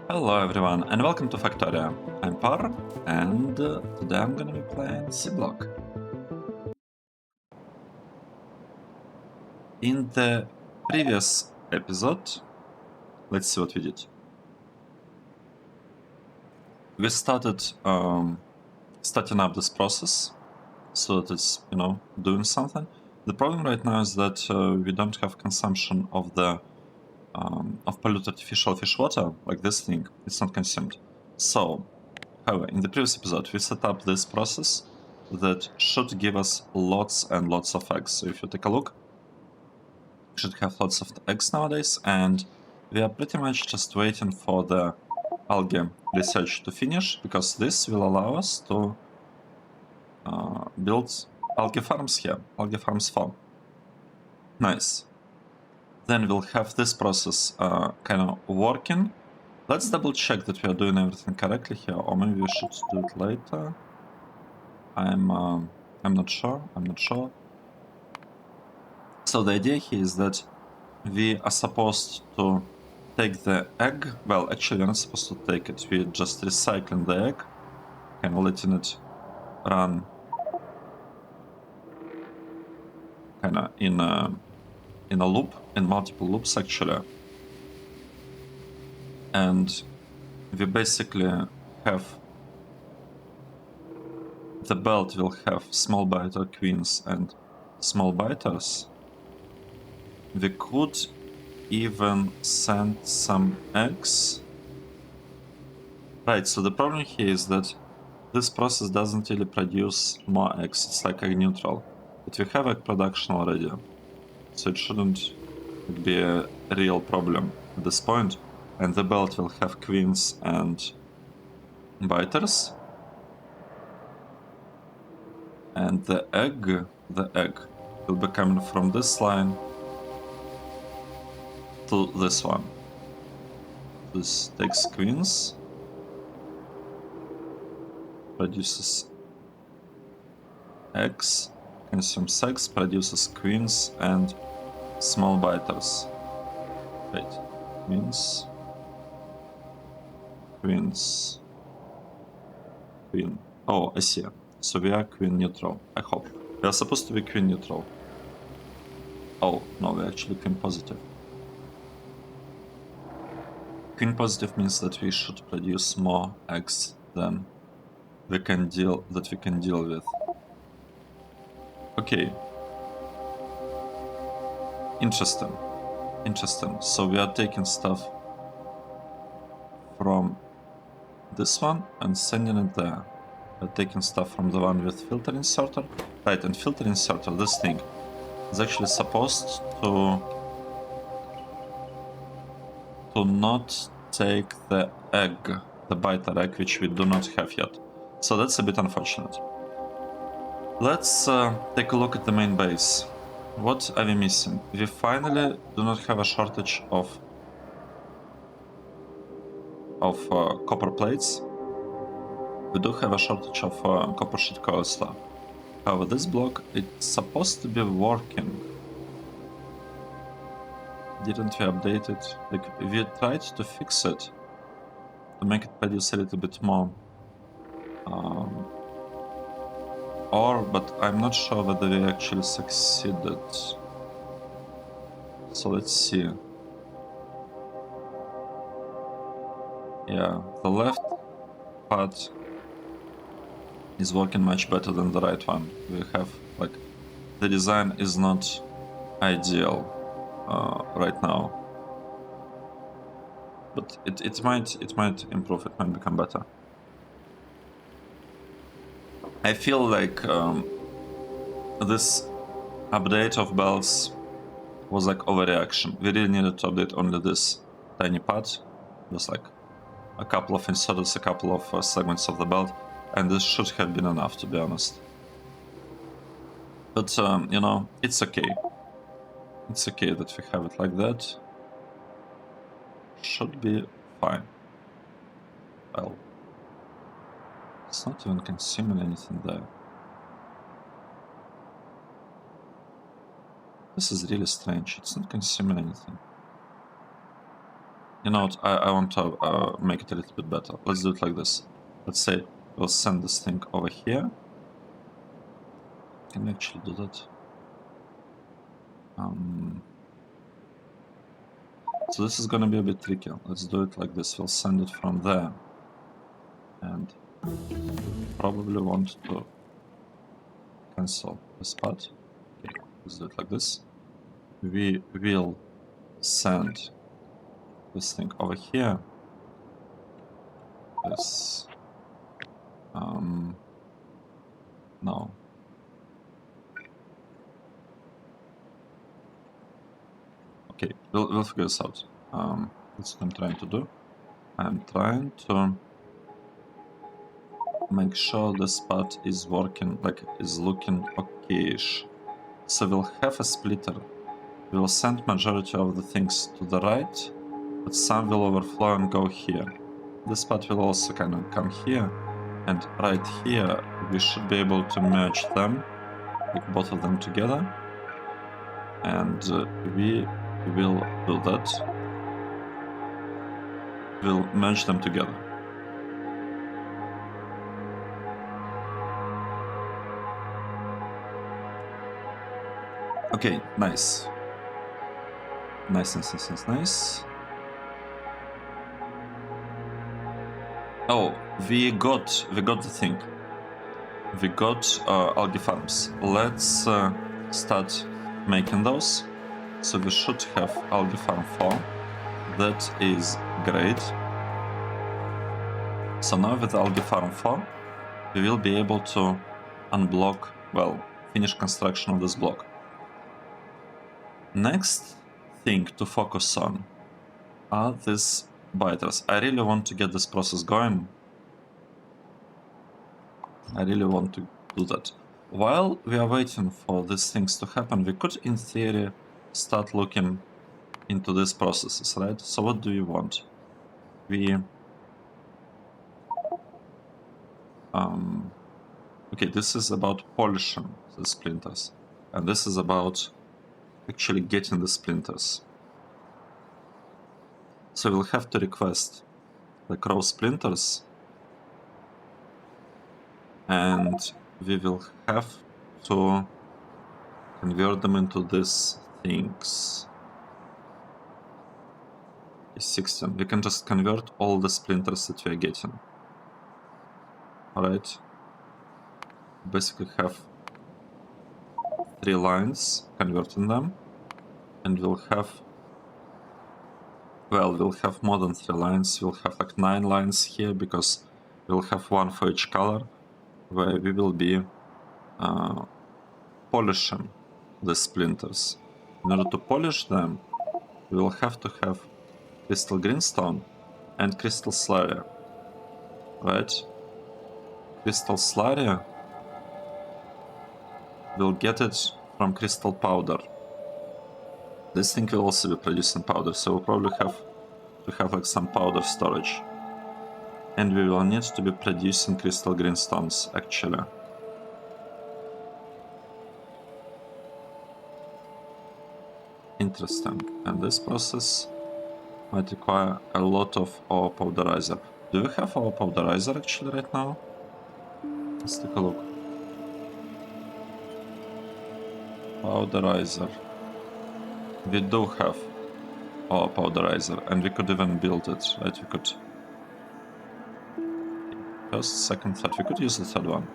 Hello everyone and welcome to Factorio. I'm Par and today I'm gonna be playing Seablock. In the previous episode, let's see what we did. We started starting up this process so that it's, doing something. The problem right now is that we don't have consumption of the of polluted artificial fish water, like this thing. It's not consumed. So, however, in the previous episode, we set up this process that should give us lots and lots of eggs. So if you take a look, we should have lots of eggs nowadays, and we are pretty much just waiting for the algae research to finish, because this will allow us to build algae farms here, algae farms farm. Nice. Then we'll have this process kind of working. Let's double check that we are doing everything correctly here, or maybe we should do it later. I'm not sure. So the idea here is that we are supposed to take the egg. Well, actually, we're not supposed to take it. We're just recycling the egg and letting it run kind of in a loop, in multiple loops actually. And we basically have the belt will have small biter queens and small biters. We could even send some eggs. Right, so the problem here is that this process doesn't really produce more eggs, it's like egg neutral. But we have egg production already, so it shouldn't be a real problem at this point. And the belt will have queens and biters. And the egg will be coming from this line to this one. This takes queens, produces eggs, consumes eggs, produces queens and small biters. Wait, queens, queen. Oh, I see. So we are queen neutral, I hope. We are supposed to be queen neutral. Oh, no, we're actually queen positive. Queen positive means that we should produce more eggs than we can deal with. Okay. Interesting. So we are taking stuff from this one and sending it there. We're taking stuff from the one with filter inserter. Right, and filter inserter, this thing, is actually supposed to not take the egg, the biter egg, which we do not have yet. So that's a bit unfortunate. Let's take a look at the main base. What are we missing? We finally do not have a shortage of copper plates. We do have a shortage of copper sheet coil stuff. However, this block, it's supposed to be working. Didn't we update it? Like, we tried to fix it to make it produce a little bit more. But I'm not sure whether we actually succeeded. So let's see. Yeah, the left part is working much better than the right one. We have, like, the design is not ideal right now. But it might improve, it might become better. I feel like this update of belts was like overreaction. We really needed to update only this tiny part. Just like a couple of inserters, a couple of segments of the belt, and this should have been enough, to be honest. But, it's okay. It's okay that we have it like that. Should be fine. Well, it's not even consuming anything there. This is really strange. It's not consuming anything. You know what, I want to make it a little bit better. Let's do it like this. Let's say we'll send this thing over here. Can we actually do that? So this is gonna be a bit tricky. Let's do it like this. We'll send it from there. And probably want to cancel this part. Okay, let's do it like this. We will send this thing over here. This no. Okay, we'll figure this out. That's what I'm trying to do. I'm trying to make sure this part is working, like is looking okay-ish. So we'll have a splitter. We will send majority of the things to the right, but some will overflow and go here. This part will also kind of come here, and right here we should be able to merge them, like both of them together, and we will do that. We'll merge them together. Okay, nice. Nice. Oh, we got the thing. We got algae farms. Let's start making those. So we should have algae farm 4. That is great. So now with algae farm 4, we will be able to unblock, well, finish construction of this block. Next thing to focus on are these biters. I really want to get this process going. I really want to do that. While we are waiting for these things to happen, we could, in theory, start looking into these processes, right? So what do we want? We... okay, this is about polishing the splinters. And this is about actually getting the splinters. So we'll have to request the raw splinters, and we will have to convert them into these things. 16. We can just convert all the splinters that we are getting. Alright. Basically have 3 lines converting them, and we'll have, well, we'll have more than 3 lines. We'll have like 9 lines here, because we'll have 1 for each color, where we will be polishing the splinters. In order to polish them, we will have to have crystal greenstone and crystal slurry, right? Crystal slurry, we'll get it from crystal powder. This thing will also be producing powder, so we'll probably have to have like some powder storage. And we will need to be producing crystal greenstones, actually. Interesting. And this process might require a lot of our powderizer. Do we have our powderizer actually right now? Let's take a look. Powderizer. We do have our powderizer, and we could even build it, right? We could... First, second, third. We could use the third one.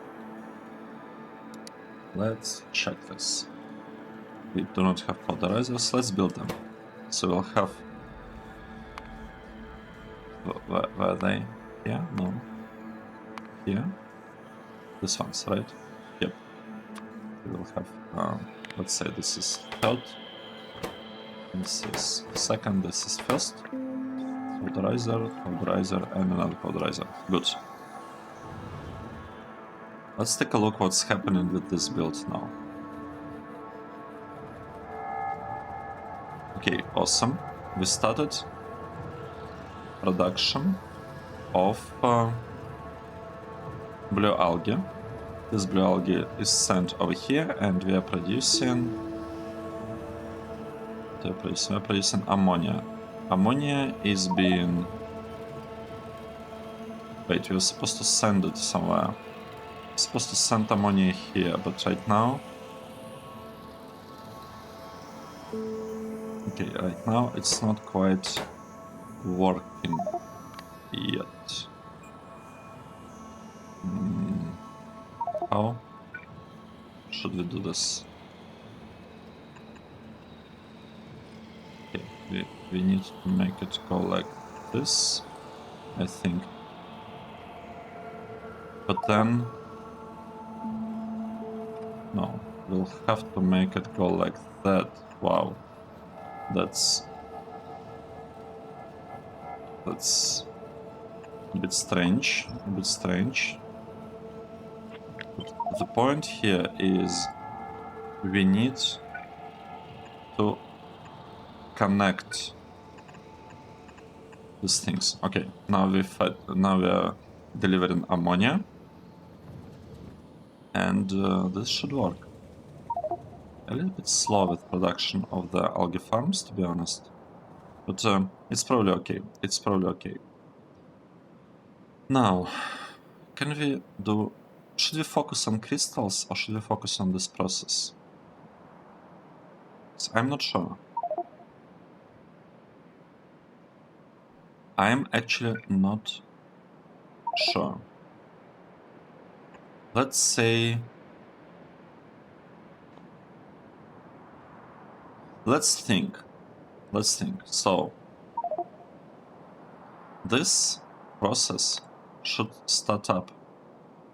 Let's check this. We do not have powderizers. Let's build them. So we'll have... Where are they? Here? No. Here? This one's, right? Yep. We will have... let's say this is third. This is second. This is first. Powderizer, and another powderizer. Good. Let's take a look what's happening with this build now. Okay, awesome. We started production of blue algae. This blue algae is sent over here, and we are producing... we're producing ammonia. ammonia is being... Wait, we were supposed to send it somewhere. We're supposed to send ammonia here, but right now... Okay, right now it's not quite working yet. How should we do this? Okay, we need to make it go like this, I think. But then... No, we'll have to make it go like that. Wow. That's a bit strange, But the point here is we need to connect these things. Okay, now we are delivering ammonia, and this should work. A little bit slow with production of the algae farms, to be honest, but it's probably okay. Now, can we do... Should we focus on crystals or should we focus on this process? So I'm not sure. I'm actually not sure. Let's say... Let's think. So, this process should start up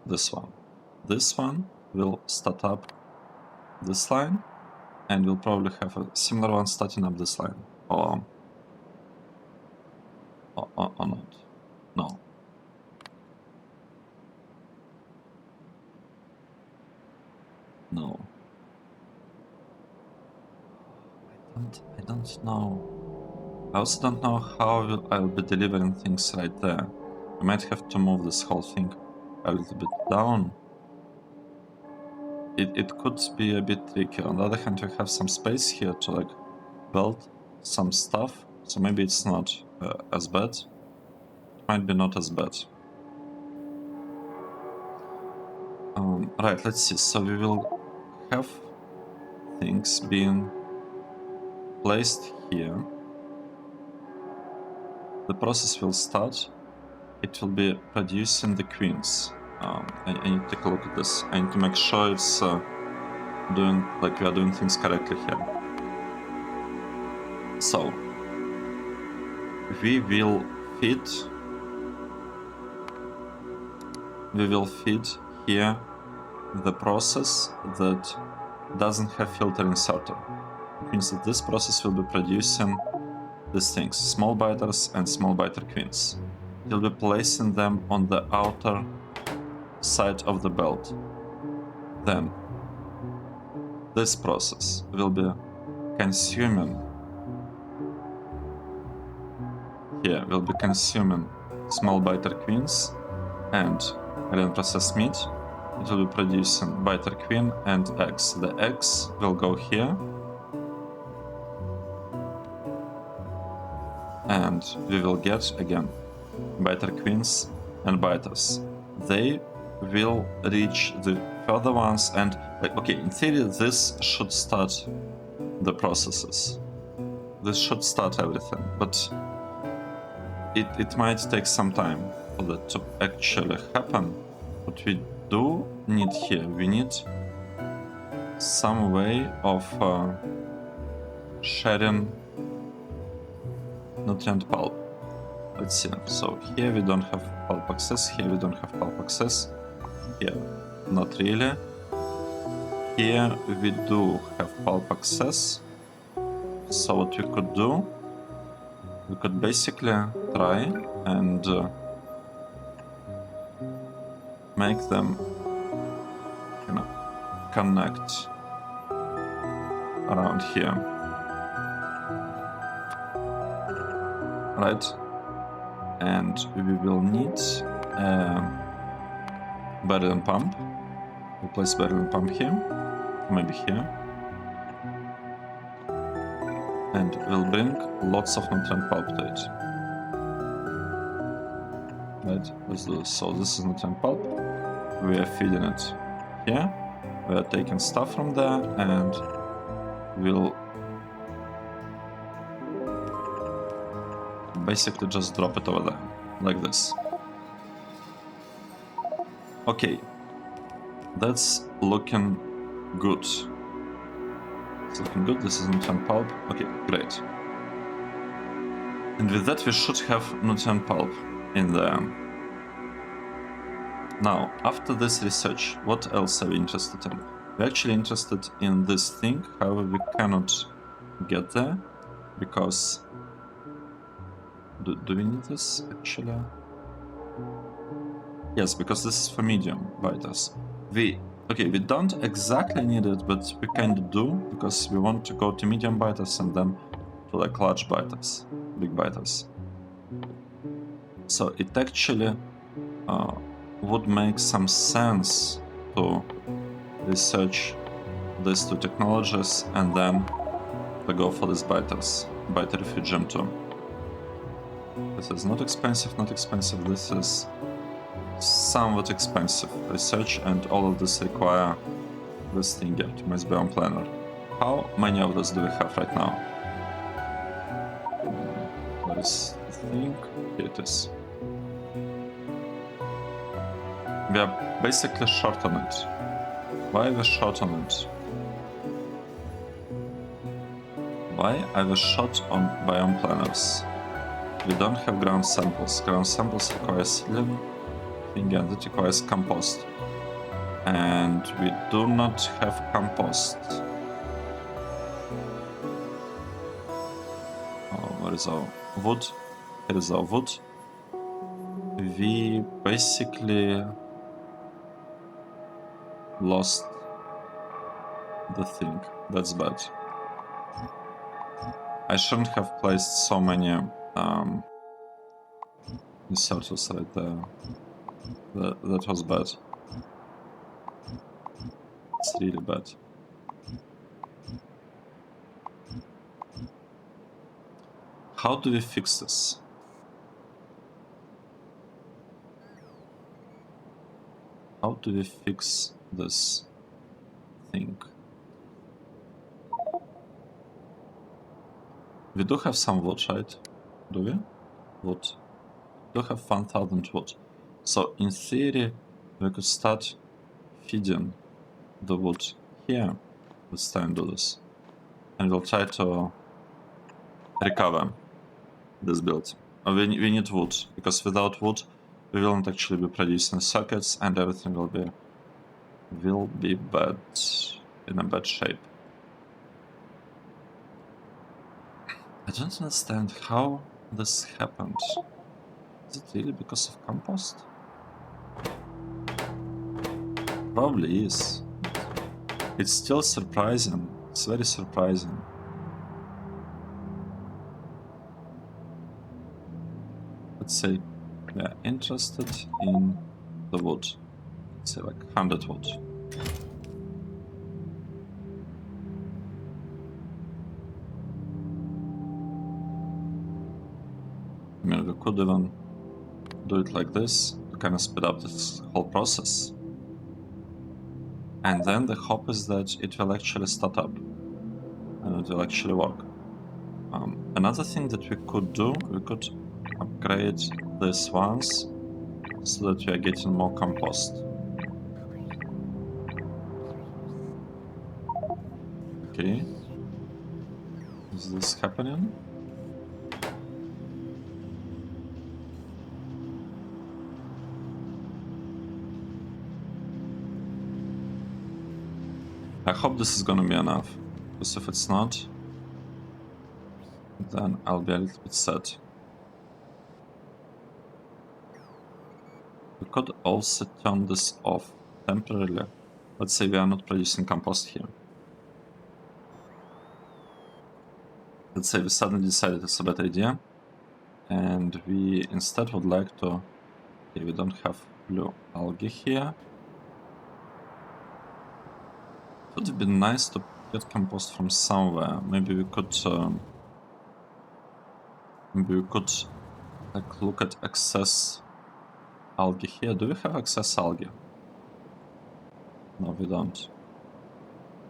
this one. This one will start up this line, and we'll probably have a similar one starting up this line. Or not. No. No. I don't know. I also don't know how I'll be delivering things right there. I might have to move this whole thing a little bit down. It could be a bit tricky. On the other hand, we have some space here to like build some stuff, so maybe it's not as bad. It might be not as bad. Right, let's see. So we will have things being placed here. The process will start. It will be producing the queens. I need to take a look at this. I need to make sure it's doing, like, we are doing things correctly here. So we will feed here the process that doesn't have filter inserted. It means that this process will be producing these things, small biters and small biter queens. It will be placing them on the outer side of the belt. Then this process will be consuming small biter queens and alien processed meat. It will be producing biter queen and eggs. The eggs will go here, and we will get again biter queens and biters. They will reach the further ones, and like, okay, in theory this should start the processes. This should start everything, but it might take some time for that to actually happen. What we do need here, we need some way of sharing nutrient pulp. Let's see. So here we don't have pulp access, here we don't have pulp access, here not really. Here we do have pulp access. So what we could do, we could basically try and make them, you know, connect around here, right? And we will need a barrel and pump. We'll place barrel and pump here, maybe here. and will bring lots of nutrient pulp to it. Right, let's do this. So this is nutrient pulp. We are feeding it here. We are taking stuff from there and we'll basically just drop it over there, like this. Okay, that's looking good. It's looking good. This is nutrient pulp. Okay, great. And with that we should have nutrient pulp in there. Now, after this research, what else are we interested in? We're actually interested in this thing, however we cannot get there, because... Do we need this, actually? Yes, because this is for medium biters. We don't exactly need it, but we kind of do, because we want to go to medium biters and then to like large biters, big biters. So it actually would make some sense to research these two technologies and then to go for these biters, biter refugium too. This is not expensive, this is somewhat expensive research, and all of this require this thing, optimized biome planner. How many of those do we have right now? Where is the thing? Here it is. We are basically short on it. Why are we short on it? Why are we short on biome planners? We don't have ground samples. Ground samples require seedling, and it requires compost. And we do not have compost. Oh, where is our wood? Here is our wood. We basically lost the thing. That's bad. I shouldn't have placed so many inserters right there. That was bad. It's really bad. How do we fix this? How do we fix this thing? We do have some wood, right? Do we? Wood. We do have 1000 wood. So in theory, we could start feeding the wood here. Let's try and do this. And we'll try to recover this build. We need wood, because without wood, we won't actually be producing circuits, and everything will be bad, in a bad shape. I don't understand how this happened. Is it really because of compost? Probably is. It's still surprising. It's very surprising. Let's say we are interested in the wood. Let's say like 100 wood. I mean, we could even do it like this to kind of speed up this whole process. And then the hope is that it will actually start up and it will actually work. Another thing that we could do, we could upgrade this once so that we are getting more compost. Okay. Is this happening? I hope this is gonna be enough, because if it's not, then I'll be a little bit sad. We could also turn this off temporarily. Let's say we are not producing compost here. Let's say we suddenly decided it's a bad idea, and we instead would like to... Okay, we don't have blue algae here. It would be nice to get compost from somewhere. Maybe we could Maybe we could like look at excess algae here. Do we have excess algae? No, we don't.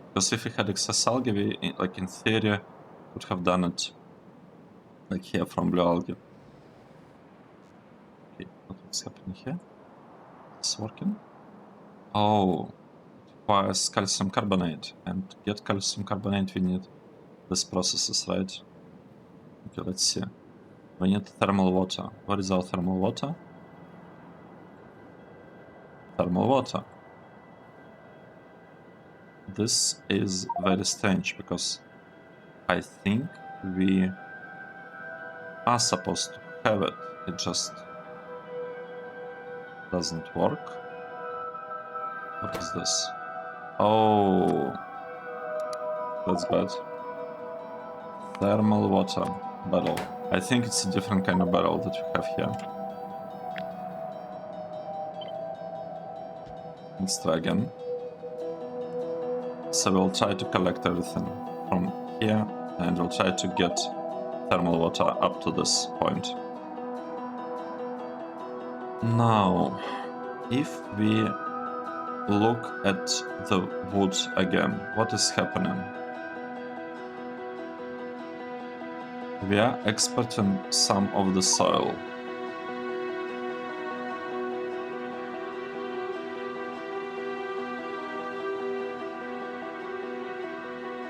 Because if we had excess algae, we, like in theory, would have done it like here from blue algae. Okay, what's happening here? It's working. Oh, it requires calcium carbonate, and to get calcium carbonate, we need these processes, right? Okay, let's see. We need thermal water. What is our thermal water? Thermal water. This is very strange because I think we are supposed to have it. It just doesn't work. What is this? Oh, that's bad. Thermal water barrel. I think it's a different kind of barrel that we have here. Let's try again. So we'll try to collect everything from here and we'll try to get thermal water up to this point. Now, if we look at the wood again, what is happening? We are exporting some of the soil.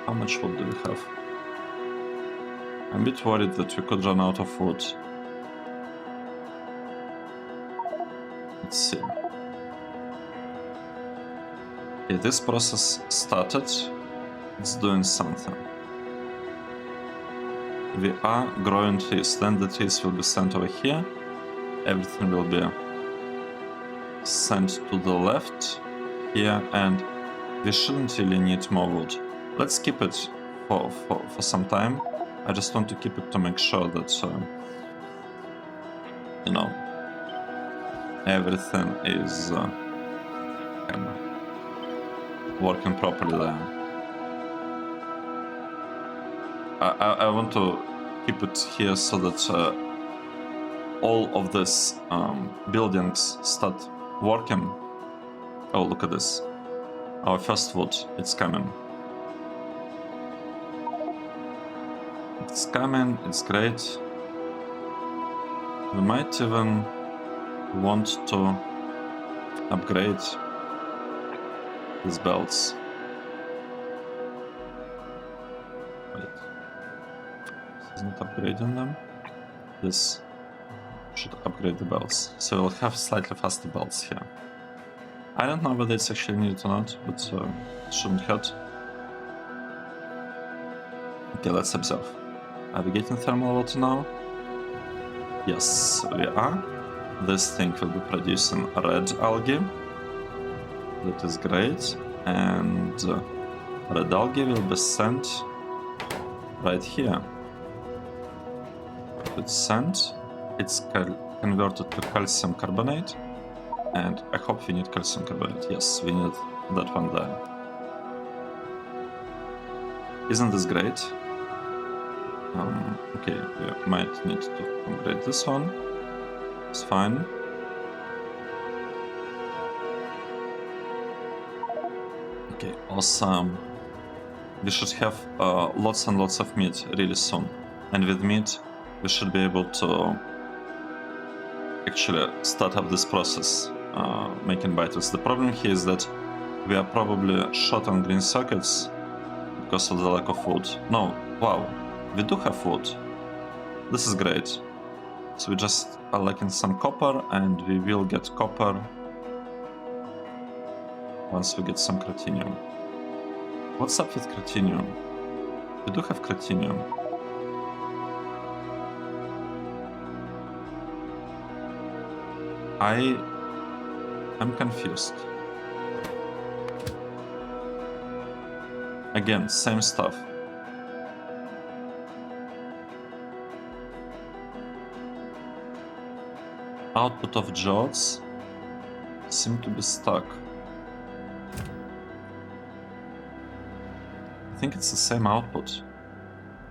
How much wood do we have? I'm a bit worried that we could run out of wood. Let's see. Okay, this process started. It's doing something. We are growing trees. Then the trees will be sent over here. Everything will be sent to the left here, and we shouldn't really need more wood. Let's keep it for some time. I just want to keep it to make sure that, you know, everything is kind of working properly there. I want to keep it here so that all of these buildings start working. Oh, look at this. Our first wood, it's coming. It's coming, it's great. We might even want to upgrade these belts. Wait. This isn't upgrading them. This should upgrade the belts. So we'll have slightly faster belts here. I don't know whether it's actually needed or not, but it shouldn't hurt. Okay, let's observe. Are we getting thermal water now? Yes, we are. This thing will be producing red algae. That is great. And red algae will be sent right here. It's sent. It's converted to calcium carbonate. And I hope we need calcium carbonate. Yes, we need that one there. Isn't this great? Okay, we might need to upgrade this one. It's fine. Okay, awesome. We should have lots and lots of meat really soon. And with meat, we should be able to actually start up this process, making biters. The problem here is that we are probably short on green circuits because of the lack of wood. No, wow, we do have wood. This is great. So we just are lacking some copper, and we will get copper once we get some cratinium. What's up with cratinium? We do have cratinium. I'm confused. Again, same stuff. Output of geodes seem to be stuck. I think it's the same output.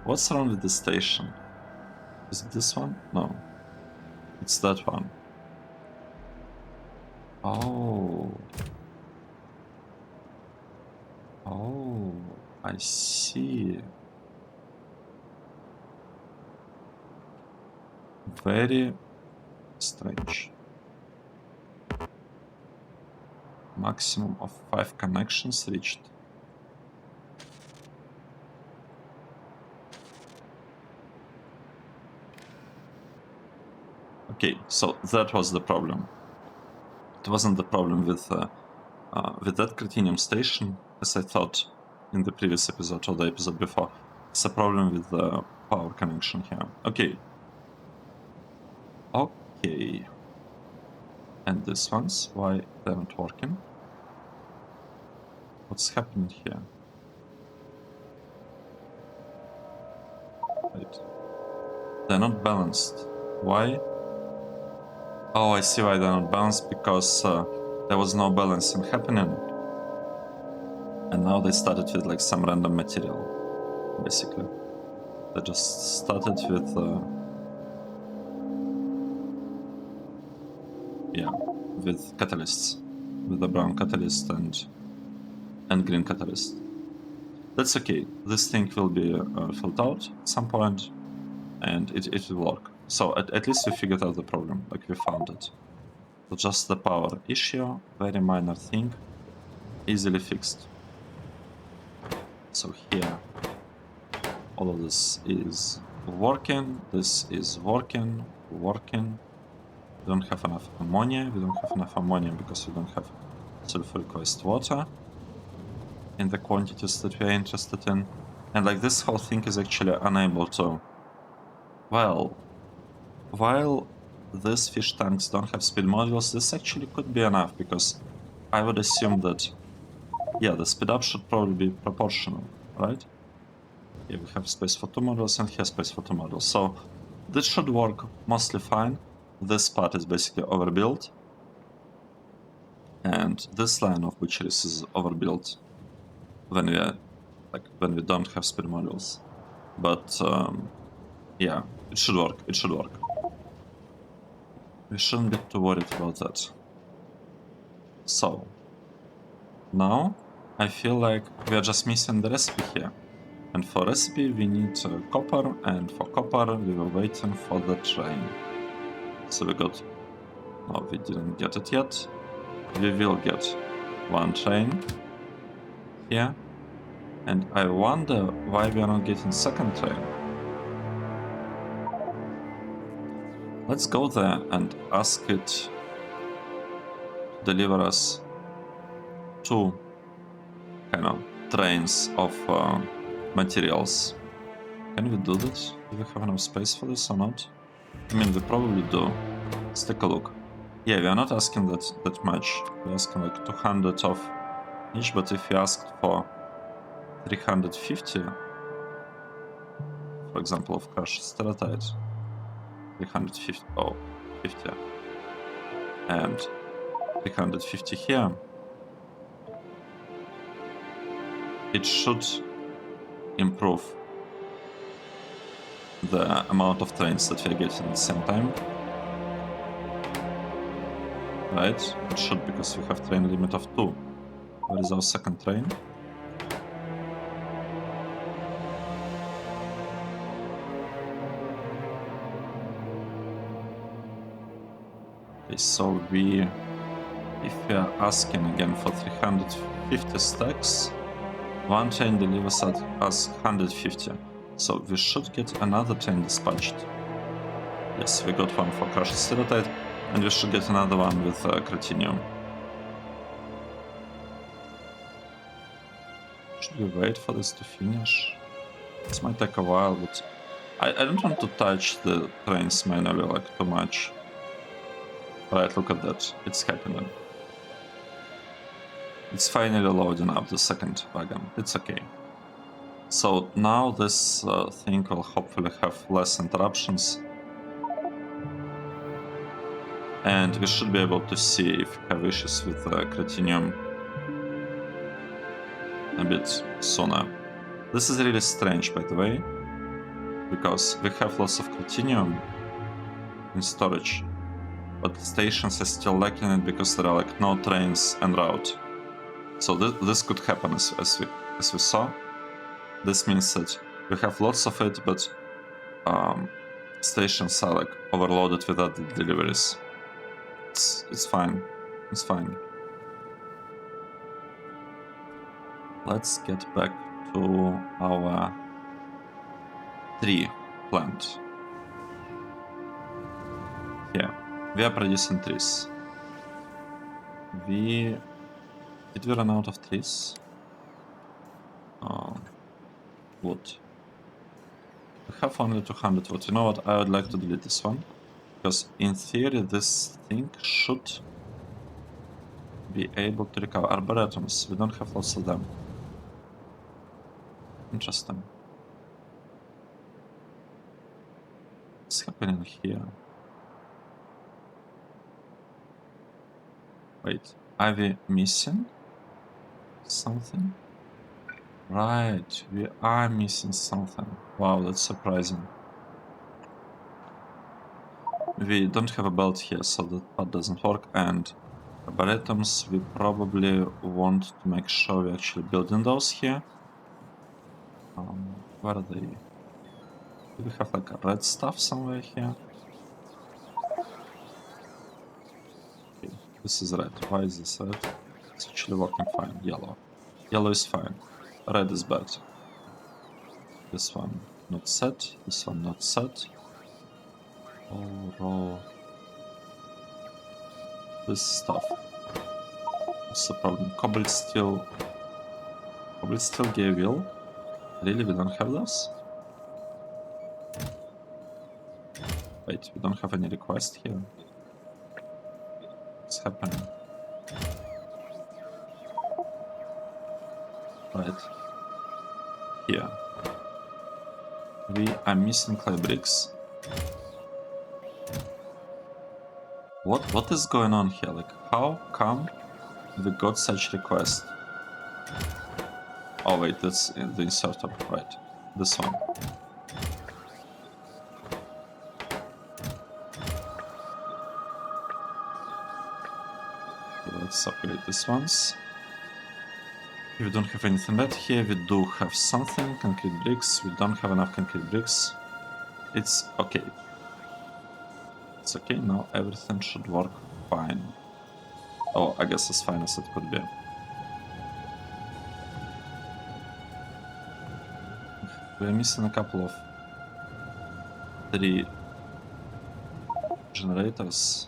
What's wrong with the station? Is it this one? No. It's that one. Oh. Oh, I see. Very strange. Maximum of 5 connections reached. Okay, so that was the problem. It wasn't the problem with that Critinium station, as I thought in the previous episode or the episode before. It's a problem with the power connection here. Okay. Okay. And these ones, why they aren't working? What's happening here? Right. They're not balanced. Why? Oh, I see why they're not balanced, because there was no balancing happening. And now they started with like some random material, basically. They just started with with catalysts, with the brown catalyst and green catalyst. That's okay. This thing will be filled out at some point, and it will work. So at least we figured out the problem, like we found it. So just the power issue, very minor thing, easily fixed. So here, all of this is working, this is working. We don't have enough ammonia, because we don't have sulfuric wastewater in the quantities that we are interested in. And like this whole thing is actually unable to... Well, while these fish tanks don't have speed modules, this actually could be enough, because I would assume that, yeah, the speed up should probably be proportional, right? Yeah, we have space for 2 modules and here space for 2 modules. So this should work mostly fine. This part is basically overbuilt. And this line of butcheries is overbuilt when we don't have speed modules. But yeah, it should work. We shouldn't be too worried about that. So now I feel like we are just missing the recipe here. And for recipe we need copper, and for copper we were waiting for the train. So we got... No, we didn't get it yet. We will get one train here. And I wonder why we are not getting second train. Let's go there and ask it to deliver us 2 trains of materials. Can we do this? Do we have enough space for this or not? I mean, we probably do. Let's take a look. Yeah, we are not asking that much. We're asking like 200 of each, but if we asked for 350, for example, of crushed stelatite, 350, oh, 50, and 350 here, it should improve the amount of trains that we are getting at the same time. Right? It should, because we have train limit of 2. Where is our second train? Okay, so if we are asking again for 350 stacks, one train delivers us 150. So we should get another train dispatched. Yes, we got one for crushed stelatite, and we should get another one with Critinium. Should we wait for this to finish? This might take a while, but I don't want to touch the trains manually like too much. Right, look at that. It's happening. It's finally loading up the second wagon. It's okay. So now this thing will hopefully have less interruptions. And we should be able to see if we have issues with Critinium a bit sooner. This is really strange, by the way. because we have lots of continuum in storage, but stations are still lacking it because there are like no trains en route. So this could happen as we saw. This means that we have lots of it, but stations are like overloaded with other deliveries. It's fine. It's fine. Let's get back to our tree plant. Yeah, we are producing trees. Did we run out of trees? Wood. We have only 200 wood. You know what? I would like to delete this one, because in theory this thing should be able to recover arboretums. We don't have lots of them. Interesting. What's happening here? Wait, are we missing something? Right, we are missing something. Wow, that's surprising. We don't have a belt here, so that part doesn't work, and arboretums, we probably want to make sure we're actually building those here. Where are they? Do we have like a red stuff somewhere here? Okay, this is red. Why is this red? It's actually working fine. Yellow. Yellow is fine. Red is bad. This one not set. This one not set. Oh, raw. This stuff. What's the problem? Cobalt steel gave will. Really, we don't have those? Wait, we don't have any request here. What's happening? Right. Here. We are missing clay bricks. What is going on here? Like, how come we got such request? Oh wait, that's the inserter, right? This one. Let's upgrade these ones. We don't have anything bad here. We do have something. Concrete bricks. We don't have enough concrete bricks. It's okay. It's okay. Now everything should work fine. Oh, I guess as fine as it could be. We're missing a couple of 3 generators.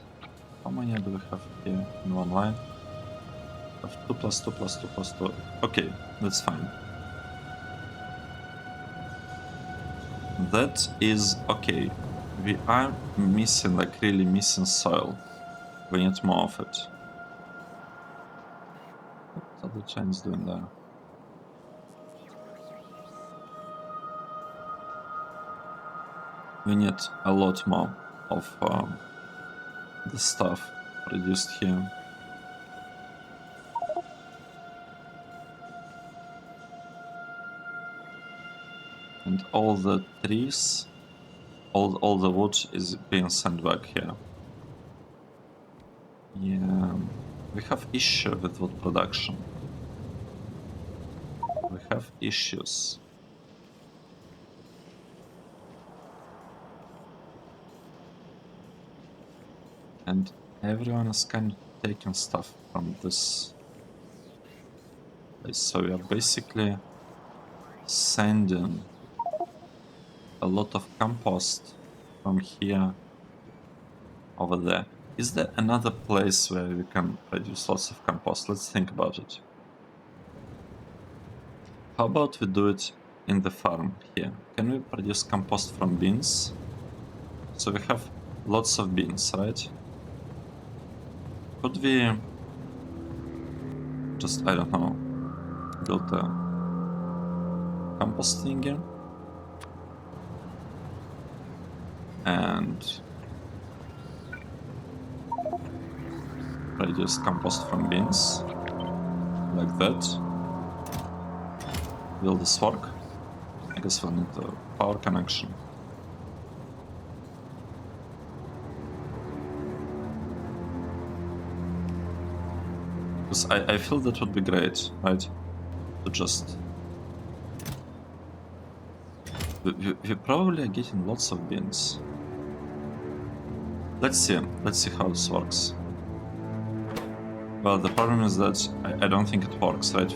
How many do we have here in one line? We have 2 plus 2 plus 2 plus 2. Okay, that's fine. That is okay. We are missing, like really missing soil. We need more of it. What are the Chinese doing there? We need a lot more of the stuff produced here. And all the trees, all the wood is being sent back here. Yeah, we have issue with wood production. We have issues. And everyone is kind of taking stuff from this place. So we are basically sending a lot of compost from here over there. Is there another place where we can produce lots of compost? Let's think about it. How about we do it in the farm here? Can we produce compost from beans? So we have lots of beans, right? Could we just, I don't know, build a compost thingy? And produce compost from beans, like that. Will this work? I guess we'll need a power connection. Because I feel that would be great, right? To just... We probably are getting lots of beans. Let's see how this works. Well, the problem is that I don't think it works, right?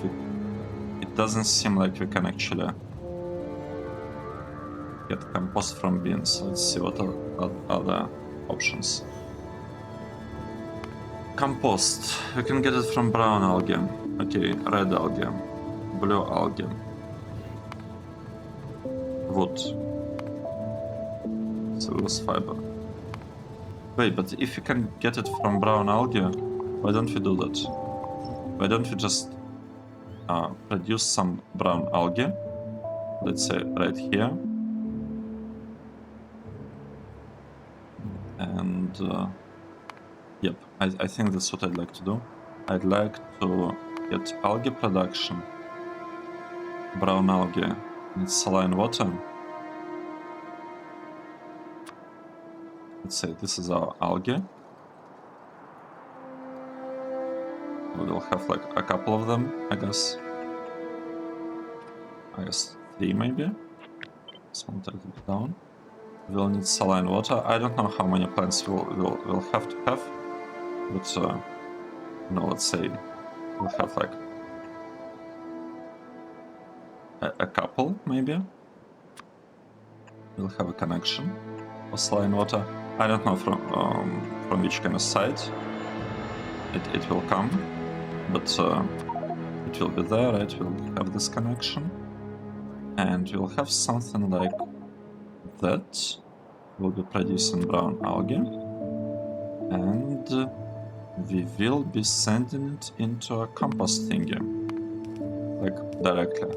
It doesn't seem like we can actually get compost from beans. Let's see what are other options. Compost. We can get it from brown algae. Okay, red algae. Blue algae. Wood. Cellulose fiber. Wait, but if you can get it from brown algae, why don't we do that? Why don't we just produce some brown algae? Let's say right here. And yep, I think that's what I'd like to do. I'd like to get algae production. Brown algae needs saline water. Let's say this is our algae. We will have like a couple of them, I guess. I guess 3 maybe. Let's multiply it down. We'll need saline water. I don't know how many plants we'll have to have, but you know, let's say we'll have like a couple maybe. We'll have a connection for saline water. I don't know from which kind of side it will come, but it will be there, right? We'll have this connection, and we'll have something like that. We'll be producing brown algae, and we will be sending it into a compost thingy, like directly.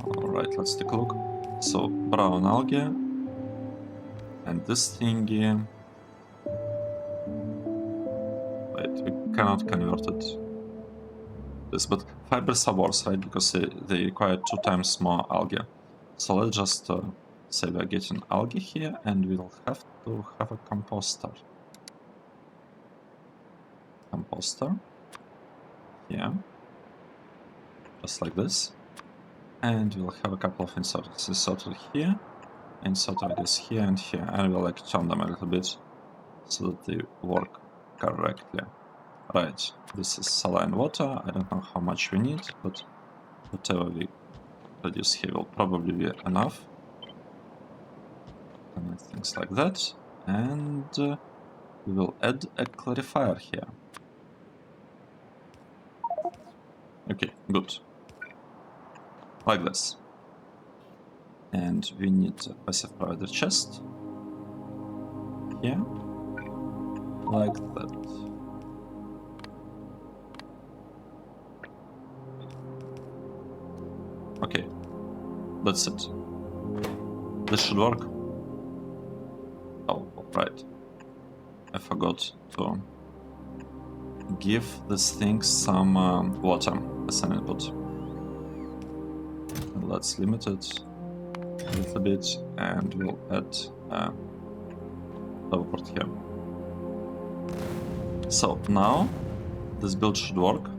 Alright, let's take a look. So, brown algae, and this thingy... Wait, we cannot convert it. This, but fibers are worse, right? Because they require 2 times more algae. So let's just say we're getting algae here, and we'll have to have a composter. Composter. Here. Just like this. And we'll have a couple of inserters. Inserter here, inserter I guess here and here. And we'll like turn them a little bit so that they work correctly. Right, this is saline water. I don't know how much we need, but whatever we produce here will probably be enough. And things like that. And we will add a clarifier here. Okay, good. Like this. And we need a passive provider chest here, like that. Okay, that's it. This should work. Oh, right. I forgot to give this thing some water as an input. Let's limit it a little bit, and we'll add a double port here. So now this build should work,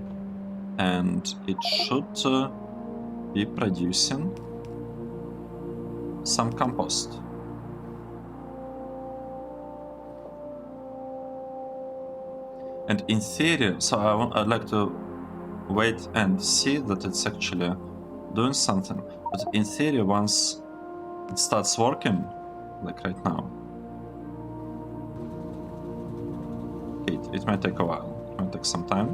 and it should be producing some compost. And in theory, so I'd like to wait and see that it's actually doing something, but in theory, once it starts working, like right now, it might take a while, it might take some time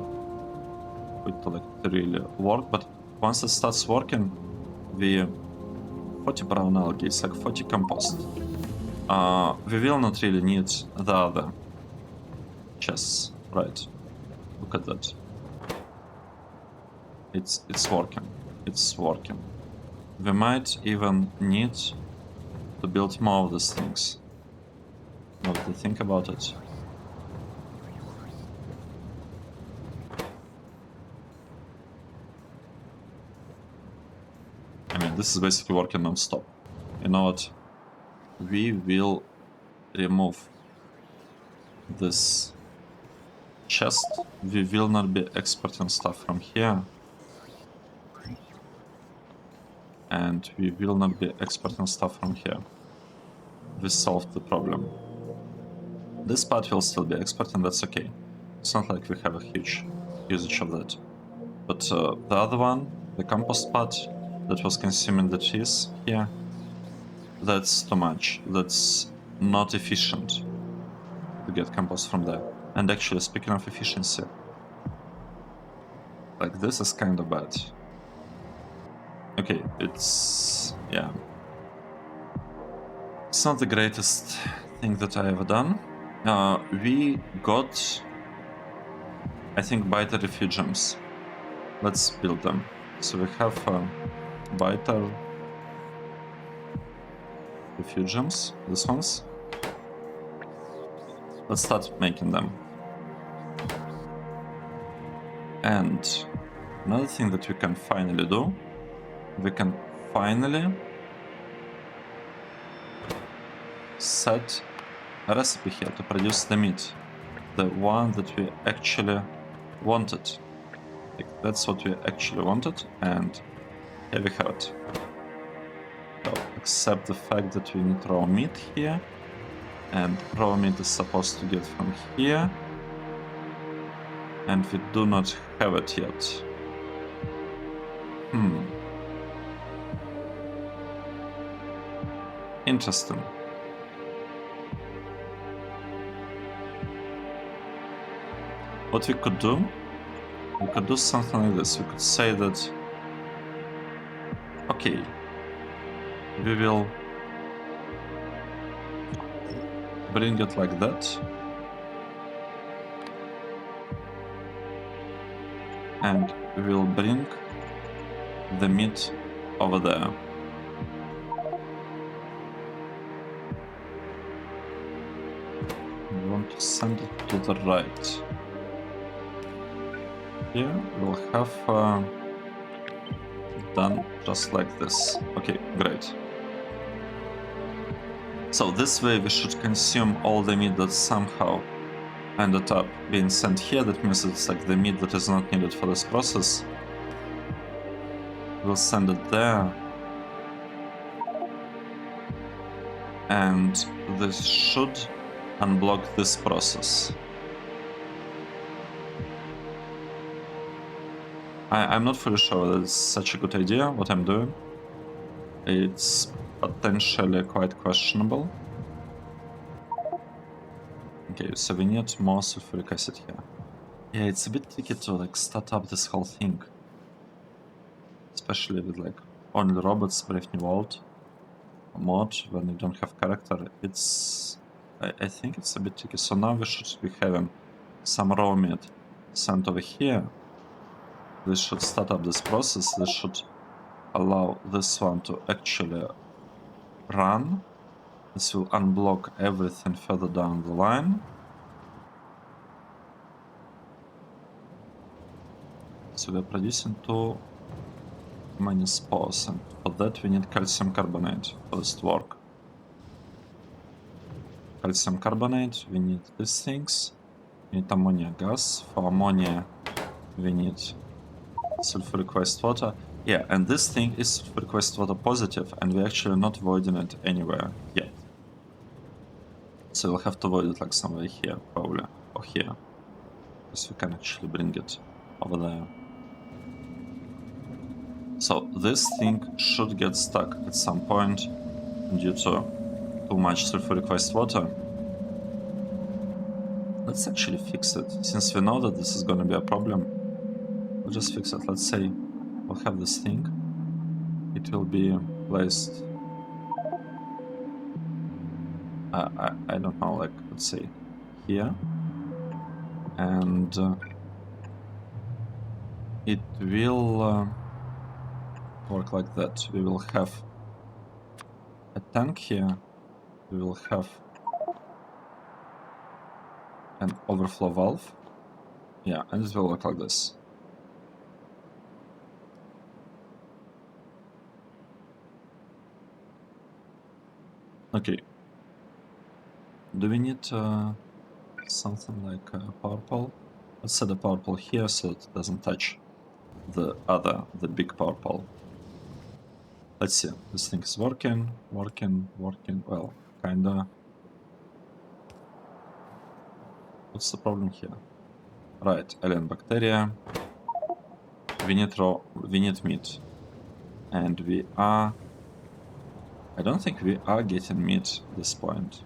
for it to like to really work, but once it starts working, the 40 brown algae, it's like 40 compost. We will not really need the other chests, right? Look at that. It's working. It's working. We might even need to build more of these things. What do you think about it? I mean, this is basically working non-stop. You know what? We will remove this chest. We will not be exporting stuff from here. And we will not be exporting stuff from here. We solved the problem. This part will still be exporting, that's okay. It's not like we have a huge usage of that. But the other one, the compost part that was consuming the cheese here, that's too much. That's not efficient to get compost from there. And actually, speaking of efficiency, like this is kind of bad. Okay, it's... yeah. It's not the greatest thing that I ever done. We got, I think, biter refugiums. Let's build them. So we have biter refugiums, these ones. Let's start making them. And another thing that we can finally do, we can finally set a recipe here to produce the meat. The one that we actually wanted. Like, that's what we actually wanted, and here we have it. So, accept the fact that we need raw meat here, and raw meat is supposed to get from here, and we do not have it yet. Interesting. What we could do something like this. We could say that, okay, we will bring it like that, and we will bring the meat over there. We want to send it to the right. Here we'll have done just like this. Okay, great. So this way we should consume all the meat that somehow ended up being sent here. That means it's like the meat that is not needed for this process. We'll send it there. And this should unblock this process. I'm not fully sure that it's such a good idea, what I'm doing. It's potentially quite questionable. Okay, so we need more sulfuric acid here. Yeah, it's a bit tricky to like start up this whole thing. Especially with like only robots, Brave New World mod, when you don't have character. It's... I think it's a bit tricky. So now we should be having some raw meat sent over here. This should start up this process. This should allow this one to actually run. This will unblock everything further down the line. So we're producing too many spores, and for that we need calcium carbonate for this to work. Calcium carbonate, we need these things. We need ammonia gas. For ammonia, we need sulfuric wastewater. Yeah, and this thing is sulfuric wastewater positive, and we're actually not voiding it anywhere yet. So we'll have to void it like somewhere here, probably, or here. Because we can actually bring it over there. So this thing should get stuck at some point due to too much sulfuric wastewater. Let's actually fix it. Since we know that this is going to be a problem, we'll just fix it. Let's say we'll have this thing. It will be placed... I don't know, like, let's say here. And it will work like that. We will have a tank here. We will have an overflow valve. Yeah, and it will work like this. Okay. Do we need something like purple? Let's set a power pole here so it doesn't touch the big power pole. Let's see, this thing is working, well, kinda. What's the problem here? Right, alien bacteria. We need meat. And I don't think we are getting meat at this point.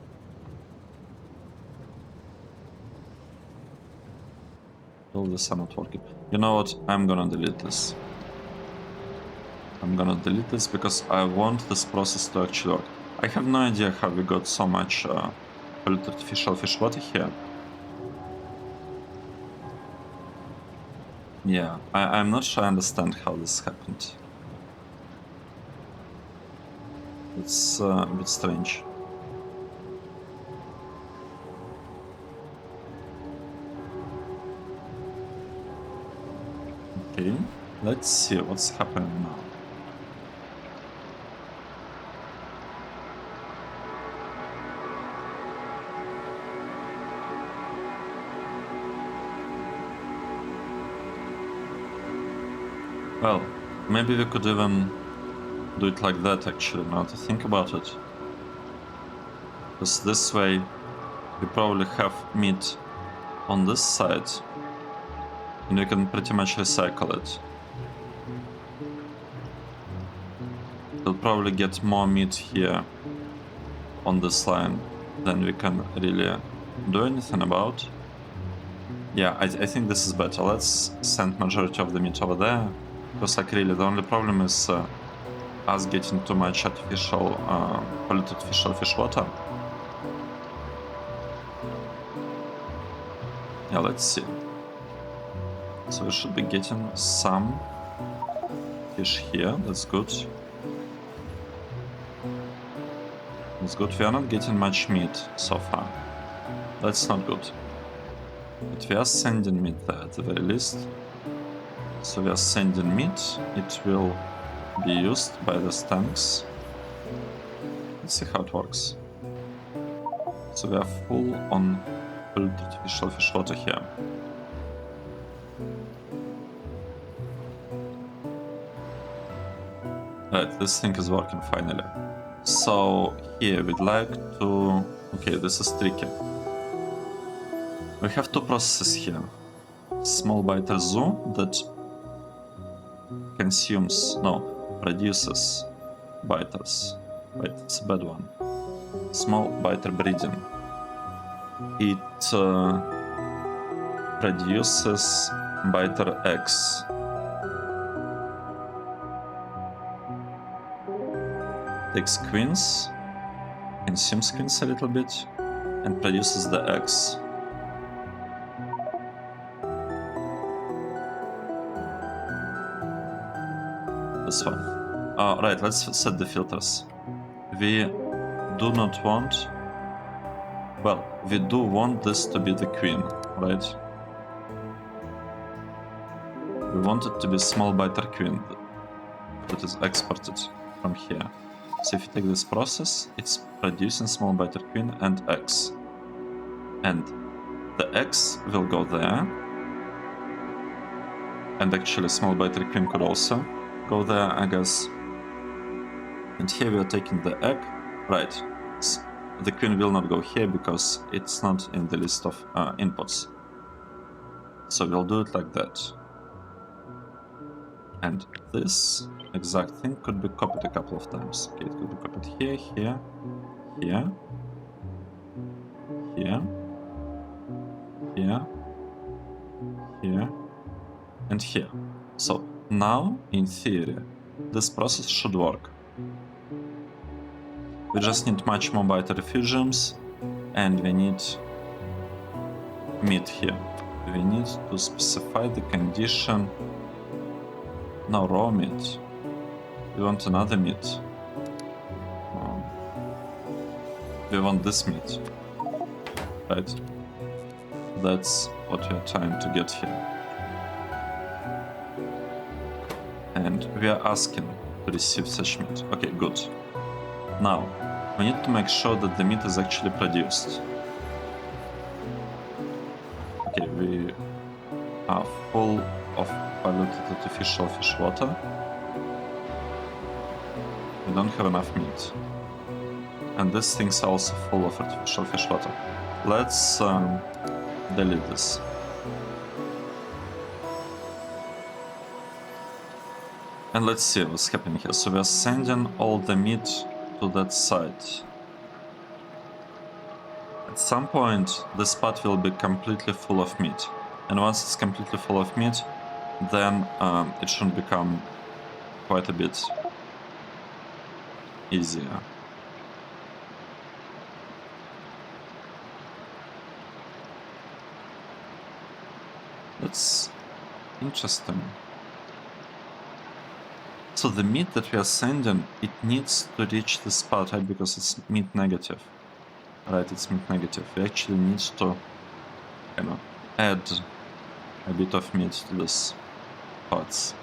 All this are not working. You know what? I'm gonna delete this. I'm gonna delete this because I want this process to actually work. I have no idea how we got so much artificial fish water here. Yeah, I'm not sure I understand how this happened. It's a bit strange. Okay, let's see what's happening now. Well, maybe we could even do it like that actually, now to think about it. Because this way we probably have meat on this side and we can pretty much recycle it. We'll probably get more meat here on this line than we can really do anything about. Yeah, I think this is better. Let's send majority of the meat over there. Because like really the only problem is us getting too much polluted fish water. Yeah, let's see. So we should be getting some fish here, that's good. That's good, we are not getting much meat so far. That's not good. But we are sending meat there at the very least. So we are sending meat, it will be used by the tanks. Let's see how it works. So we are full on artificial fish water here. Right, this thing is working finally. So here we'd like to... Okay, this is tricky. We have two processes here. Small biter zoo that produces biters. Wait, it's a bad one. Small biter breeding. It produces biter eggs. Takes queens, consumes queens a little bit, and produces the eggs. This one. Right, let's set the filters. We do not want... Well, we do want this to be the queen, right? We want it to be small biter queen that is exported from here. So if you take this process, it's producing small biter queen and eggs. And the eggs will go there. And actually small biter queen could also go there, I guess. And here we are taking the egg. Right. The queen will not go here because it's not in the list of inputs. So we'll do it like that. And this exact thing could be copied a couple of times. Okay, it could be copied here, here, here, here, here, here, and here. So now, in theory, this process should work. We just need much more biter refugiums, and we need meat here. We need to specify the condition. No, raw meat. We want another meat. We want this meat. Right? That's what we are trying to get here. And we are asking to receive such meat. Okay, good. Now, we need to make sure that the meat is actually produced. Okay, we are full of polluted artificial fish water. We don't have enough meat. And this thing's also full of artificial fish water. Let's delete this. And let's see what's happening here. So we are sending all the meat to that side. At some point, this pot will be completely full of meat. And once it's completely full of meat, then it should become quite a bit easier. That's interesting. So the meat that we are sending, it needs to reach this part, right? Because it's meat negative. Right, it's meat negative. We actually need to, add a bit of meat to this pots.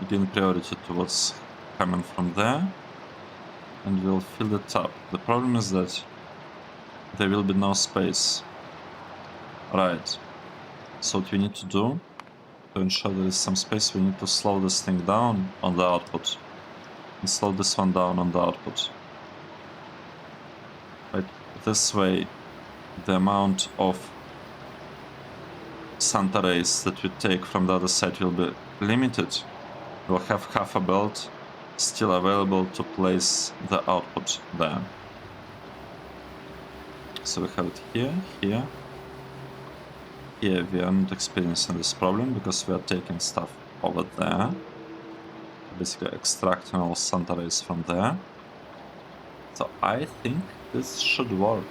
Again, priority to what's coming from there, and we'll fill it up. The problem is that there will be no space. Right. So what we need to do, to ensure there is some space, we need to slow this thing down on the output. And slow this one down on the output. Right. This way, the amount of Santa rays that we take from the other side will be limited. We'll have half a belt still available to place the output there. So we have it here, here. Here we are not experiencing this problem because we are taking stuff over there. Basically extracting all Santa rays from there. So I think this should work.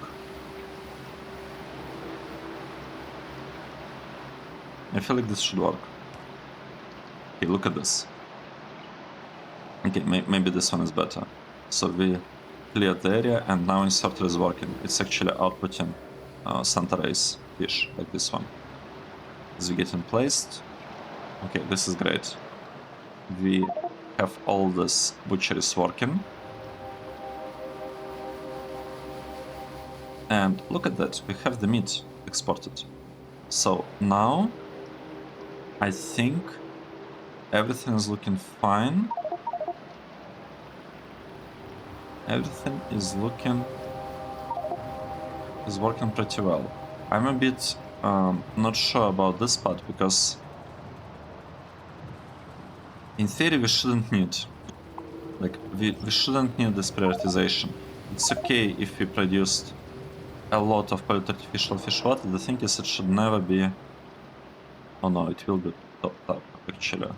I feel like this should work. Okay, look at this. Okay, maybe this one is better. So we cleared the area and now inserter is working. It's actually outputting Santa rays fish like this one. Is getting placed. Okay, this is great. We have all this butcheries working. And look at that, we have the meat exported. So now I think everything is looking fine. Everything is working pretty well. I'm a bit not sure about this part because in theory we shouldn't need, like we shouldn't need this prioritization. It's okay if we produced a lot of polluted artificial fish water. The thing is it should never be, oh no, it will be topped up actually.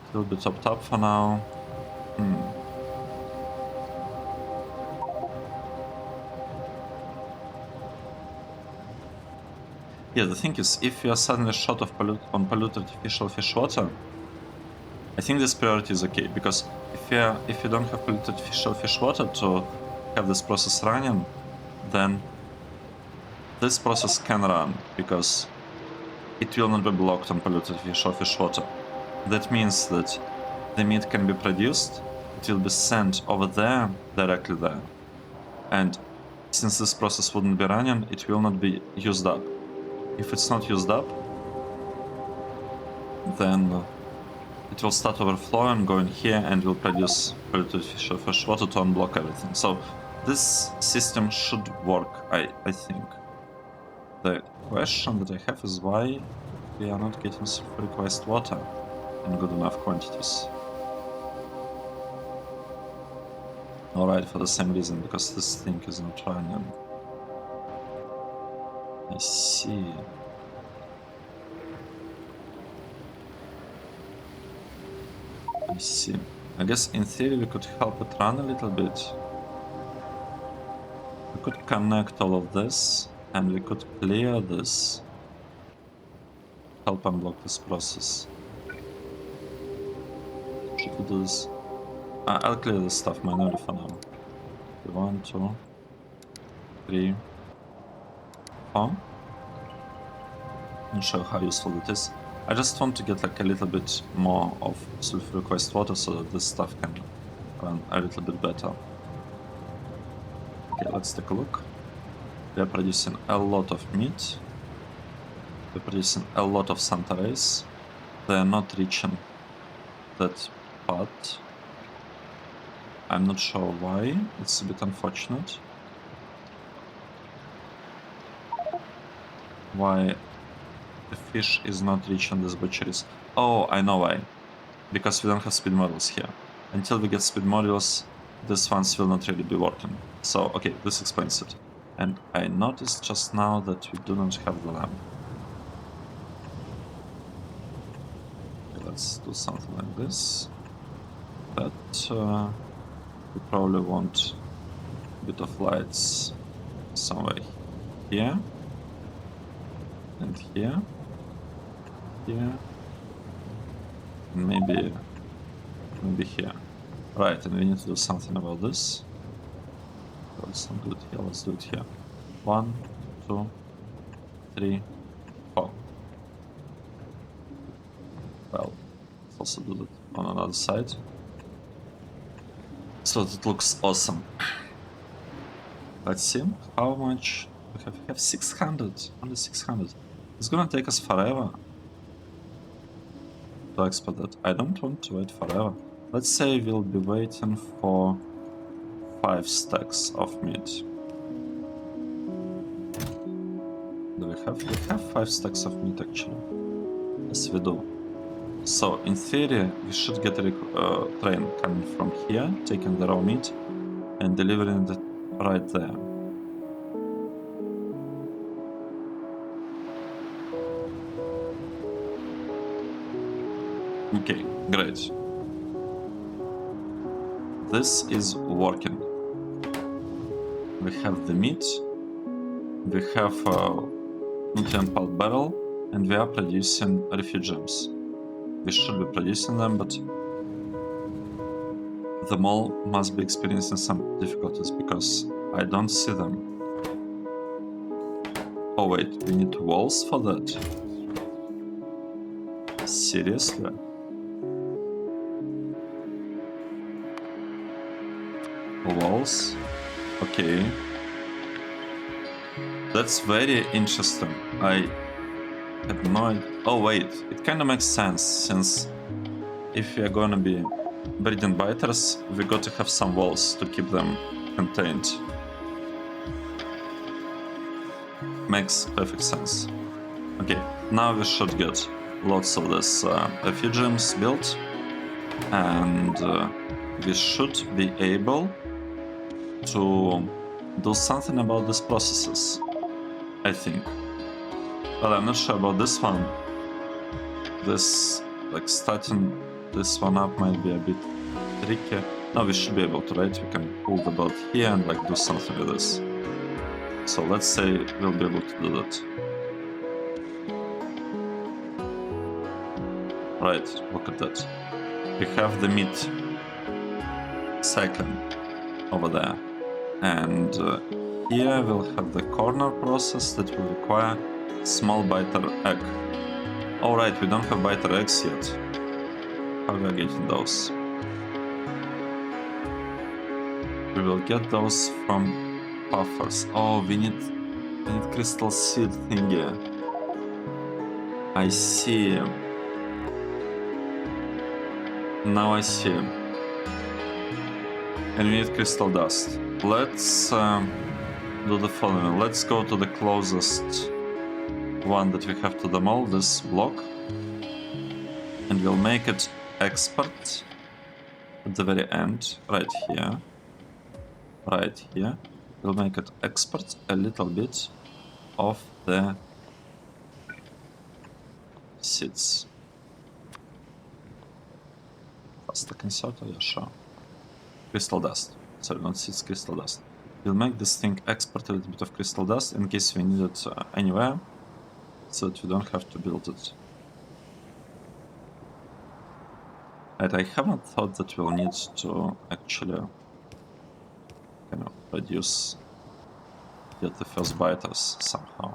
It will be topped up for now. Yeah, the thing is, if you are suddenly short of polluted artificial fish water, I think this priority is okay, because if you don't have polluted artificial fish water to have this process running, then this process can run, because it will not be blocked on polluted artificial fish water. That means that the meat can be produced, it will be sent over there, directly there. And since this process wouldn't be running, it will not be used up. If it's not used up, then it will start overflowing, going here, and will produce polluted fish water to unblock everything. So this system should work, I think. The question that I have is why we are not getting sulfuric wastewater in good enough quantities. Alright, for the same reason, because this thing is not running. I see. I see. I guess in theory we could help it run a little bit. We could connect all of this and we could clear this. Help unblock this process. Should we do this? I'll clear this stuff manually for now. 1, 2, 3, 4. Not sure how useful it is. I just want to get like a little bit more of sulfuric wastewater so that this stuff can run a little bit better. Okay, let's take a look. We are producing a lot of meat. We're producing a lot of Santa rays. They are not reaching that part. I'm not sure why. It's a bit unfortunate. Why the fish is not reaching these butcheries. Oh, I know why. Because we don't have speed models here. Until we get speed models, these ones will not really be working. So, okay, this explains it. And I noticed just now that we do not have the lamp. Okay, let's do something like this. But we probably want a bit of lights somewhere here. And here. Here. And maybe here. Right, and we need to do something about this. Let's not do it here, let's do it here. 1, 2, 3, 4. Well, let's also do that on another side. So that looks awesome. Let's see how much we have. We have 600, only 600. It's gonna take us forever to export that. I don't want to wait forever. Let's say we'll be waiting for 5 stacks of meat. Do we have? We have 5 stacks of meat actually. Yes, we do. So in theory, we should get a train coming from here, taking the raw meat and delivering it right there. Okay, great. This is working. We have the meat, we have a nutrient pulp barrel, and we are producing refugiums. We should be producing them, but the mall must be experiencing some difficulties because I don't see them. Oh wait, we need walls for that? Seriously? Walls? Okay. That's very interesting. I had no idea. Oh wait, it kind of makes sense, since if we are gonna be breeding biters, we got to have some walls to keep them contained. Makes perfect sense. Okay, now we should get lots of this refugiums built, and we should be able to do something about these processes, I think. Well, I'm not sure about this one. This, like, starting this one up might be a bit tricky. No, we should be able to, right? We can pull the boat here and, like, do something with this. So let's say we'll be able to do that. Right, look at that. We have the meat cycling over there. And here we'll have the corner process that will require small biter egg. Alright, we don't have biter eggs yet. How are we getting those? We will get those from puffers. Oh, we need crystal seed thingy. I see. Now I see. And we need crystal dust. Let's do the following. Let's go to the closest one that we have to the mall, this block. And we'll make it expert at the very end, right here. Right here. We'll make it expert a little bit of the seeds. Plastic inserter, yeah, sure. Crystal dust. Sorry, not seeds, crystal dust. We'll make this thing export a little bit of crystal dust in case we need it anywhere, so that we don't have to build it. And I haven't thought that we'll need to actually get the first biters somehow.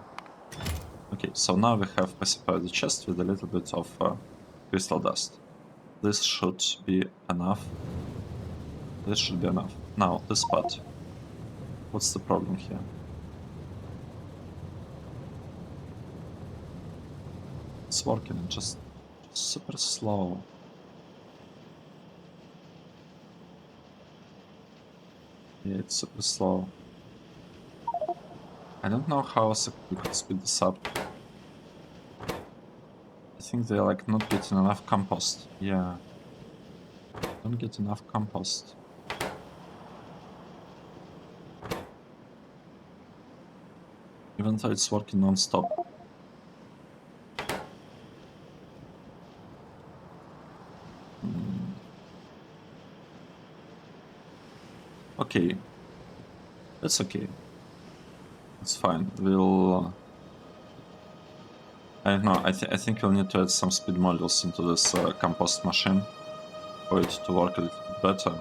Okay, so now we have pacified the chest with a little bit of crystal dust. This should be enough. This should be enough. Now, this part. What's the problem here? it's working, it's just super slow. Yeah, it's super slow. I don't know how else we could speed this up. I think they're like not getting enough compost. Yeah. Don't get enough compost. Even though it's working non-stop. Okay. That's okay. It's fine. We'll... I don't know, I think we'll need to add some speed modules into this compost machine for it to work a little bit better,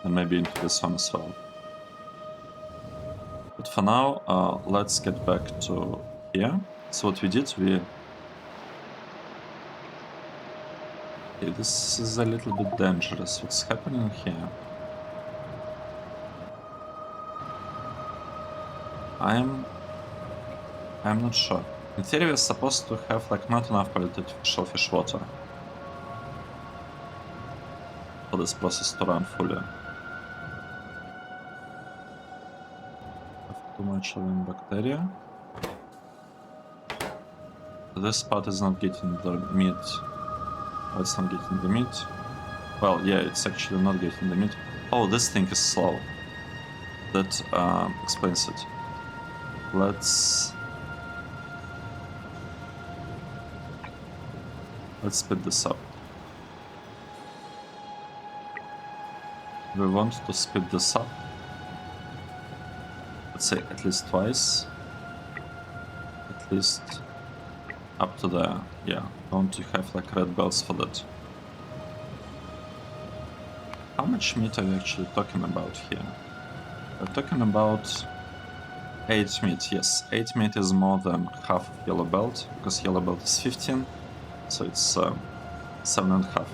and maybe into this one as well. But for now, let's get back to here. So what we did, okay, this is a little bit dangerous. What's happening here? I'm not sure. In theory, we're supposed to have like not enough polluted shellfish water for this process to run fully. Have too much living bacteria. This part is not getting the meat. Oh, it's not getting the meat. Well, yeah, it's actually not getting the meat. Oh, this thing is slow. That explains it. Let's speed this up. We want to speed this up. Let's say at least twice. At least up to there. Yeah, I want to have like red bells for that. How much meat are we actually talking about here? We're talking about 8 meat. Yes, 8 meat is more than half of yellow belt, because yellow belt is 15, so it's 7.5.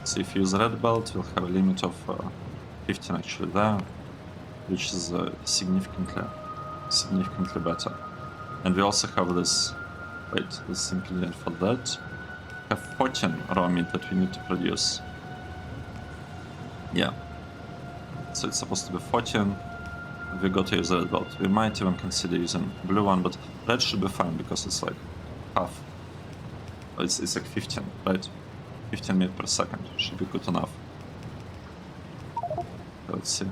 So if you use red belt, we'll have a limit of 15 actually there, which is significantly better. And we also have this, wait, this ingredient for that. We have 14 raw meat that we need to produce. Yeah. So it's supposed to be 14. We got to use red belt. We might even consider using blue one, but red should be fine because it's like half. It's like 15, right? 15 meat per second should be good enough. Let's see.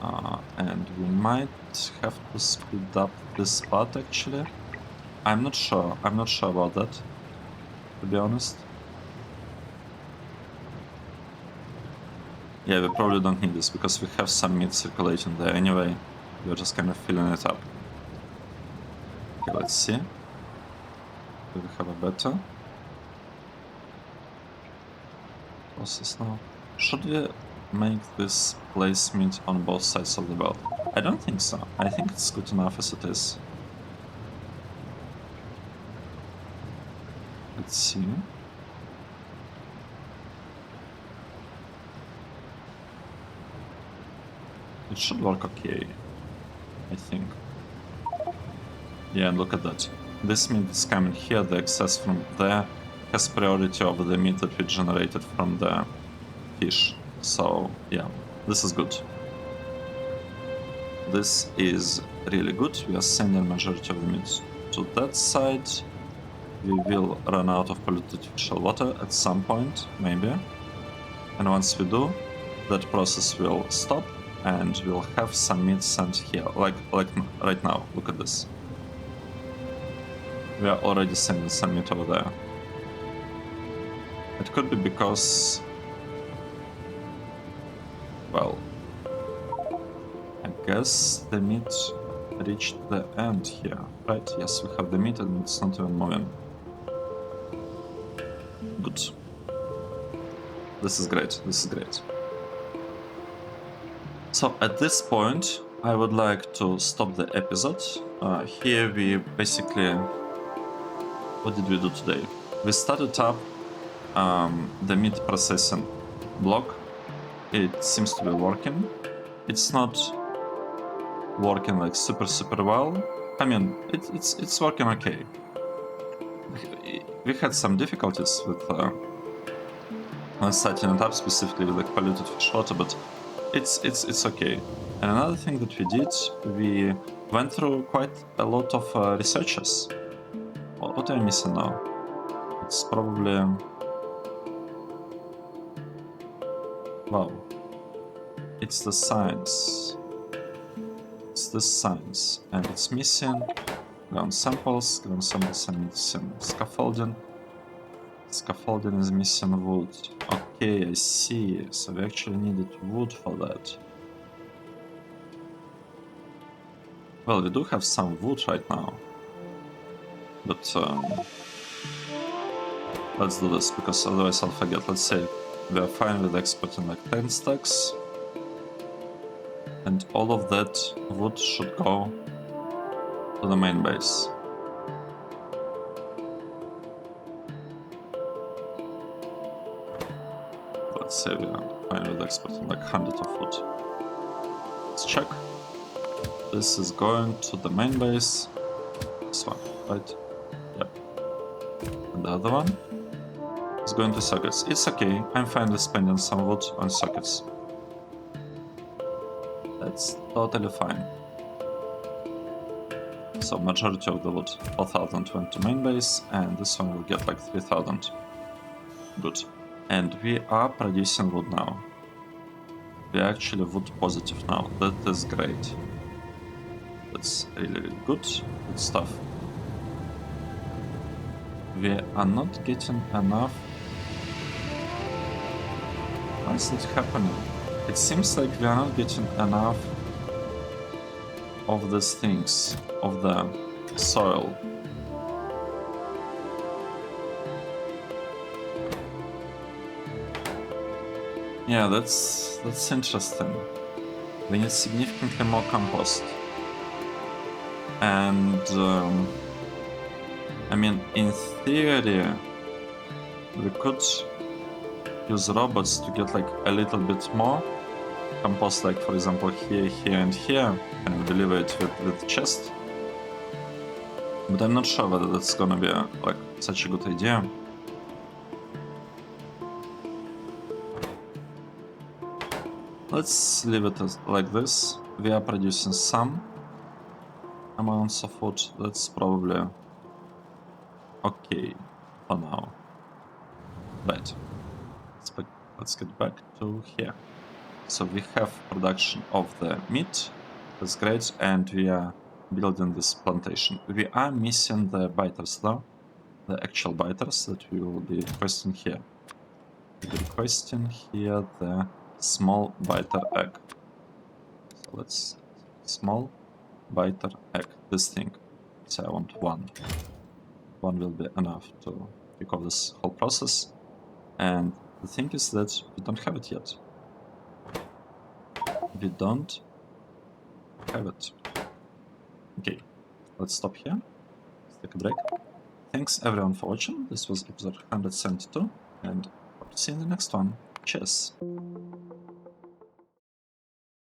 And we might have to speed up this part actually. I'm not sure about that, to be honest. Yeah, we probably don't need this because we have some meat circulating there anyway. We're just kind of filling it up. Okay, let's see. Do we have a better process now? Should we make this placement on both sides of the belt? I don't think so. I think it's good enough as it is. Let's see. It should work okay, I think. Yeah, and look at that. This meat is coming here, the excess from there has priority over the meat that we generated from the fish. So, yeah, this is good. This is really good. We are sending majority of the meat to that side. We will run out of polluted shell water at some point, maybe. And once we do, that process will stop and we'll have some meat sent here, like right now. Look at this. We are already sending some meat over there. It could be because, well, I guess the meat reached the end here, right? Yes, we have the meat and it's not even moving. Good. This is great, this is great. So at this point, I would like to stop the episode. Here we basically... What did we do today? We started up the meat processing block. It seems to be working. It's not working like super well. I mean, it's working okay. we had some difficulties with setting it up, specifically with like polluted freshwater, but it's okay. And another thing that we did, we went through quite a lot of researches. What am I missing now? It's probably wow. It's the science. It's the science, and it's missing ground samples. Ground samples are missing scaffolding. Scaffolding is missing wood. Okay, I see. So we actually needed wood for that. Well, we do have some wood right now. But let's do this, because otherwise I'll forget. Let's say we are fine with exporting like 10 stacks. And all of that wood should go to the main base. Let's say we are fine with exporting like 100 of wood. Let's check. This is going to the main base. This one, right? Yep. And the other one is going to sockets. It's okay. I'm fine with spending some wood on sockets. That's totally fine. So majority of the wood, 4,000 went to main base, and this one will get like 3,000. Good. And we are producing wood now. We are actually wood positive now. That is great. That's really, really good. Good stuff. We are not getting enough. Why is it happening? It seems like we are not getting enough of these things, of the soil. Yeah, that's interesting. We need significantly more compost. And I mean, in theory, we could use robots to get like a little bit more compost, like for example here, here, and here, and deliver it with chest. But I'm not sure whether that's gonna be like such a good idea. Let's leave it like this. We are producing some amounts of wood. That's probably okay for now. Right. Let's get back to here. So we have production of the meat. That's great, and we are building this plantation. We are missing the biters though, the actual biters that we will be requesting here. We'll be requesting here the small biter egg. So let's small biter egg, this thing. So I want one. One will be enough to kick off this whole process. And the thing is that we don't have it yet. We don't have it. Okay, let's stop here. Let's take a break. Thanks everyone for watching. This was episode 172, and hope to see you in the next one. Cheers!